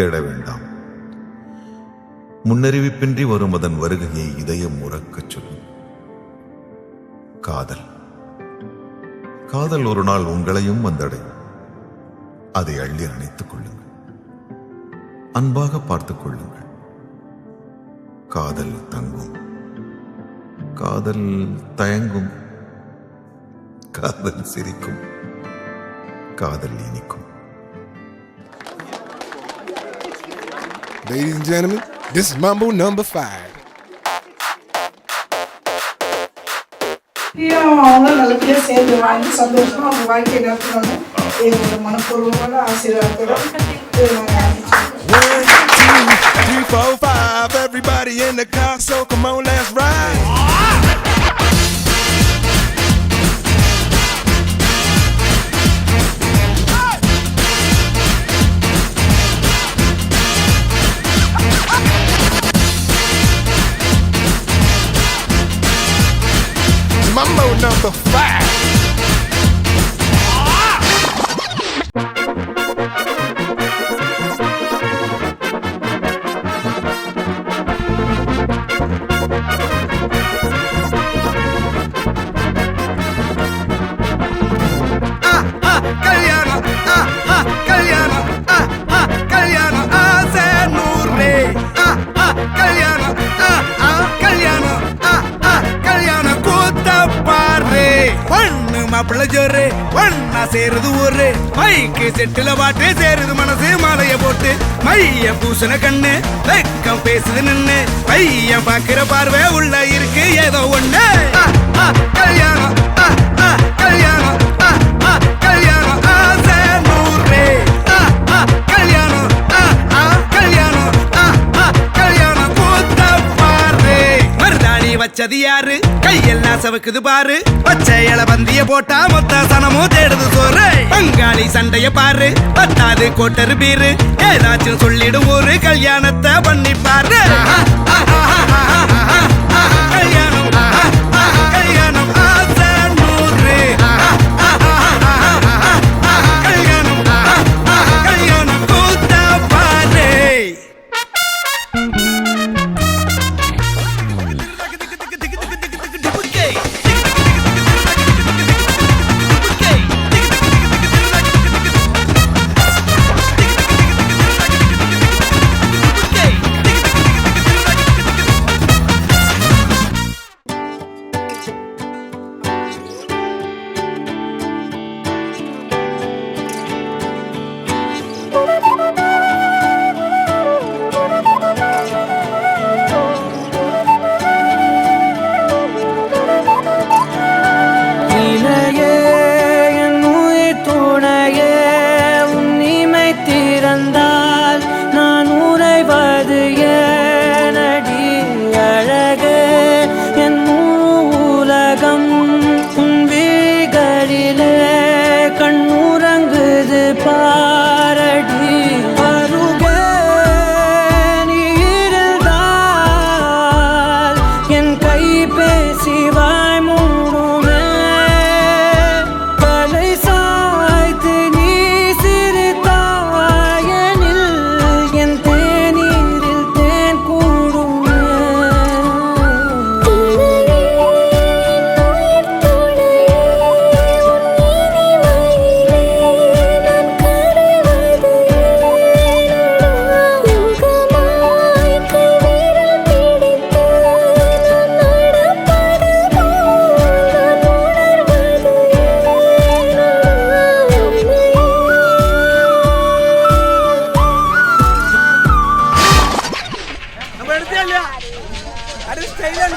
தேட வேண்டாம். முன்னறிவிப்பின்றி வரும் அதன் வருகையை இதயம் உறக்கச் சொல்லும். காதல் காதல் ஒரு நாள் உங்களையும் வந்தடையும். அதை அள்ளி அணைத்துக் கொள்ளுங்கள். அன்பாக பார்த்துக் கொள்ளுங்கள். காதல் தங்கும், காதல் தயங்கும், காதல் சிரிக்கும், காதல் இனிக்கும். Ladies and gentlemen, this is Mambo number 5. அவங்க நல்லபடியா சேர்ந்து வாழ்ந்து சந்தோஷமா அவங்க வாழ்க்கையை நடத்தணும் எங்களோட மனப்பூர்வமான ஆசீர்வாதத்தோட 1, 2, 3, 4, 5. Everybody in the car, so come on, let's ride. Mambo number 5. மாப்பிள்ள ஜோரு ஒன்னா சேருது ஊரு மைக்கு செட்டுல பாட்டு சேருது மனசு மாலைய போட்டு மைய பூசண கண்ணு வெக்கம் பேசுது நின்னு பையன் பாக்குற பார்வை உள்ள இருக்கு ஏதோ ஒண்ணு கல்யாணம் கல்யாணம் கல்யாணம் ஆசை நூறு கல்யாணம் கல்யாணம் கல்யாணம் கூத்த பாரு மருதாணி வச்சது யாரு கையெல்லாம் சவக்குது பாரு பச்சை இல பந்திய போட்டா மொத்த சனமும் தேடுது சோறு பங்காளி சண்டைய பாரு பத்தாது கோட்டரு பீரு ஏதாச்சும் சொல்லிடும் ஒரு கல்யாணத்தை பண்ணி பாரு கல்யாணம் கல்யாணம் ஆசை நூறு கல்யாணம் கல்யாணம் கூத்த பாரு Ada style